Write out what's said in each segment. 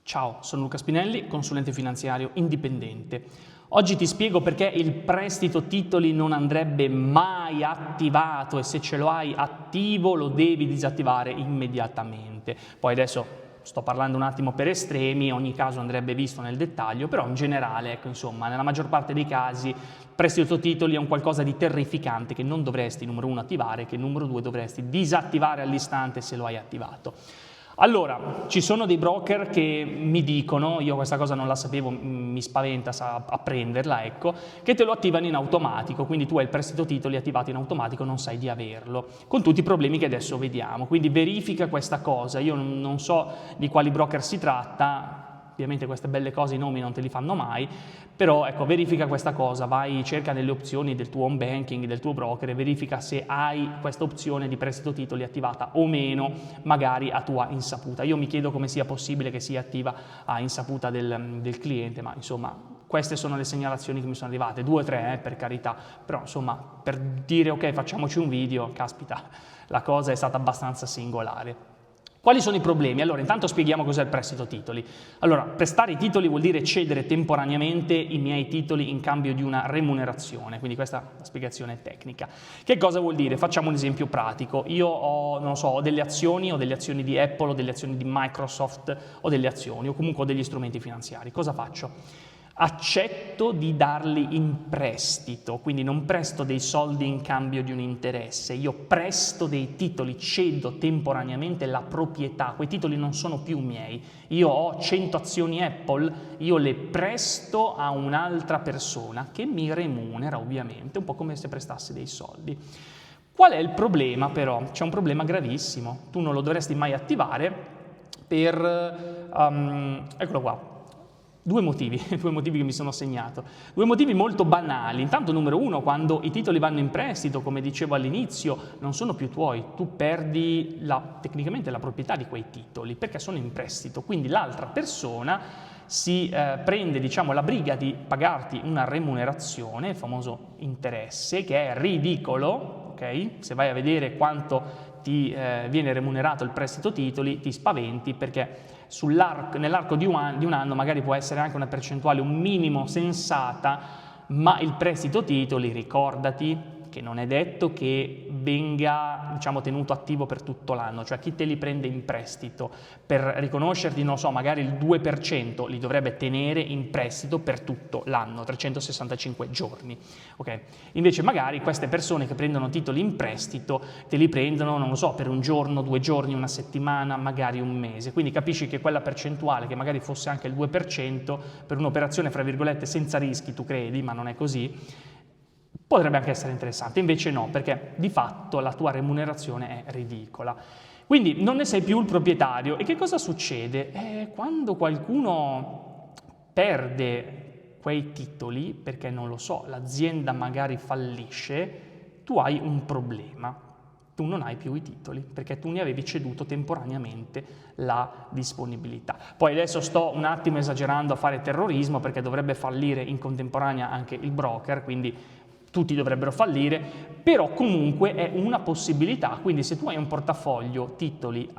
Ciao, sono Luca Spinelli, consulente finanziario indipendente. Oggi ti spiego perché il prestito titoli non andrebbe mai attivato e se ce lo hai attivo lo devi disattivare immediatamente. Poi adesso sto parlando un attimo per estremi, ogni caso andrebbe visto nel dettaglio, però in generale, ecco, insomma, nella maggior parte dei casi prestito titoli è un qualcosa di terrificante che non dovresti, numero uno, attivare, che numero due dovresti disattivare all'istante se lo hai attivato. Allora, ci sono dei broker che mi dicono, io questa cosa non la sapevo, mi spaventa apprenderla, ecco, che te lo attivano in automatico, quindi tu hai il prestito titoli attivato in automatico, non sai di averlo, con tutti i problemi che adesso vediamo, quindi verifica questa cosa, io non so di quali broker si tratta, ovviamente queste belle cose i nomi non te li fanno mai, però ecco, verifica questa cosa, vai, cerca nelle opzioni del tuo home banking, del tuo broker e verifica se hai questa opzione di prestito titoli attivata o meno, magari a tua insaputa. Io mi chiedo come sia possibile che sia attiva a insaputa del cliente, ma insomma queste sono le segnalazioni che mi sono arrivate, 2 o 3 per carità, però insomma per dire ok facciamoci un video, caspita, la cosa è stata abbastanza singolare. Quali sono i problemi? Allora, intanto spieghiamo cos'è il prestito titoli. Allora, prestare i titoli vuol dire cedere temporaneamente i miei titoli in cambio di una remunerazione, quindi questa è la spiegazione tecnica. Che cosa vuol dire? Facciamo un esempio pratico. Io ho delle azioni, ho delle azioni di Apple, ho delle azioni di Microsoft, ho delle azioni, o comunque ho degli strumenti finanziari. Cosa faccio? Accetto di darli in prestito, quindi non presto dei soldi in cambio di un interesse, io presto dei titoli, cedo temporaneamente la proprietà, quei titoli non sono più miei, io ho 100 azioni Apple, io le presto a un'altra persona che mi remunera ovviamente, un po' come se prestassi dei soldi. Qual è il problema però? C'è un problema gravissimo, tu non lo dovresti mai attivare per, eccolo qua, due motivi che mi sono segnato, due motivi molto banali. Intanto numero uno, quando i titoli vanno in prestito, come dicevo all'inizio, non sono più tuoi, tu perdi tecnicamente la proprietà di quei titoli perché sono in prestito, quindi l'altra persona si prende diciamo la briga di pagarti una remunerazione, il famoso interesse, che è ridicolo, ok? Se vai a vedere quanto ti viene remunerato il prestito titoli, ti spaventi perché nell'arco di un anno magari può essere anche una percentuale, un minimo sensata, ma il prestito titoli, ricordati che non è detto che venga diciamo, tenuto attivo per tutto l'anno, cioè chi te li prende in prestito per riconoscerti, non so, magari il 2% li dovrebbe tenere in prestito per tutto l'anno, 365 giorni, ok? Invece magari queste persone che prendono titoli in prestito te li prendono, non lo so, per un giorno, 2 giorni, una settimana, magari un mese, quindi capisci che quella percentuale che magari fosse anche il 2% per un'operazione fra virgolette senza rischi, tu credi, ma non è così, potrebbe anche essere interessante, invece no, perché di fatto la tua remunerazione è ridicola. Quindi non ne sei più il proprietario. E che cosa succede? Quando qualcuno perde quei titoli, perché non lo so, l'azienda magari fallisce, tu hai un problema. Tu non hai più i titoli, perché tu ne avevi ceduto temporaneamente la disponibilità. Poi adesso sto un attimo esagerando a fare terrorismo, perché dovrebbe fallire in contemporanea anche il broker, quindi tutti dovrebbero fallire, però comunque è una possibilità, quindi se tu hai un portafoglio titoli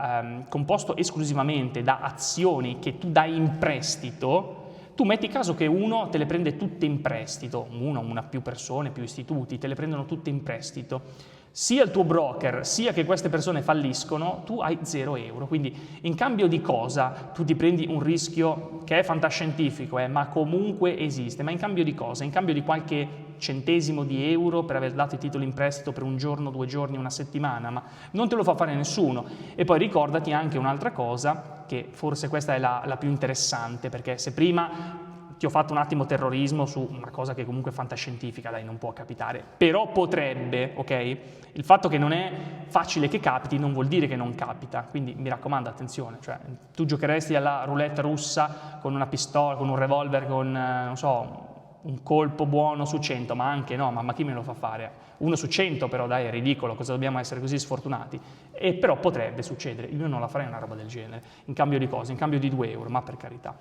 composto esclusivamente da azioni che tu dai in prestito, tu metti caso che uno te le prende tutte in prestito, una più persone, più istituti, te le prendono tutte in prestito, sia il tuo broker sia che queste persone falliscono, tu hai 0 euro, quindi in cambio di cosa tu ti prendi un rischio che è fantascientifico, ma comunque esiste, ma in cambio di cosa? In cambio di qualche centesimo di euro per aver dato i titoli in prestito per un giorno, 2 giorni, una settimana, ma non te lo fa fare nessuno. E poi ricordati anche un'altra cosa, che forse questa è la più interessante, perché se prima ti ho fatto un attimo terrorismo su una cosa che comunque è fantascientifica, dai, non può capitare, però potrebbe, ok? Il fatto che non è facile che capiti non vuol dire che non capita, quindi mi raccomando, attenzione, cioè tu giocheresti alla roulette russa con una pistola, con un revolver, con, non so, un colpo buono su 100, ma anche no, ma chi me lo fa fare? 1 su 100 però dai, è ridicolo, cosa dobbiamo essere così sfortunati? E però potrebbe succedere, io non la farei una roba del genere, in cambio di cosa? In cambio di 2 euro, ma per carità.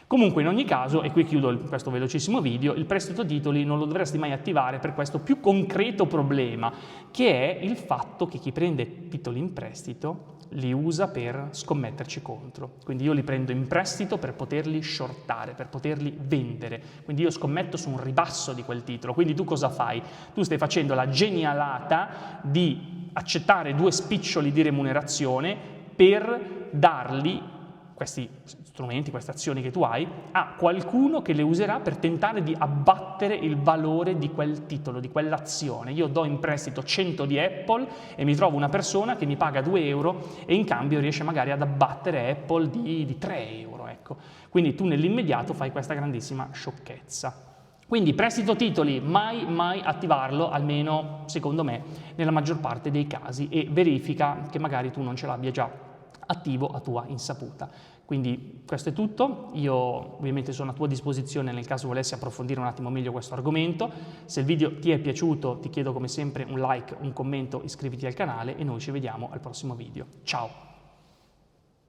Comunque in ogni caso, e qui chiudo questo velocissimo video, il prestito titoli non lo dovresti mai attivare per questo più concreto problema, che è il fatto che chi prende titoli in prestito li usa per scommetterci contro. Quindi io li prendo in prestito per poterli shortare, per poterli vendere. Quindi io scommetto su un ribasso di quel titolo. Quindi tu cosa fai? Tu stai facendo la genialata di accettare 2 spiccioli di remunerazione per darli, questi strumenti, queste azioni che tu hai, a qualcuno che le userà per tentare di abbattere il valore di quel titolo, di quell'azione. Io do in prestito 100 di Apple e mi trovo una persona che mi paga 2 euro e in cambio riesce magari ad abbattere Apple di 3 euro. Ecco. Quindi tu nell'immediato fai questa grandissima sciocchezza. Quindi prestito titoli, mai attivarlo, almeno secondo me, nella maggior parte dei casi, e verifica che magari tu non ce l'abbia già attivo a tua insaputa. Quindi questo è tutto, io ovviamente sono a tua disposizione nel caso volessi approfondire un attimo meglio questo argomento. Se il video ti è piaciuto ti chiedo come sempre un like, un commento, iscriviti al canale e noi ci vediamo al prossimo video. Ciao!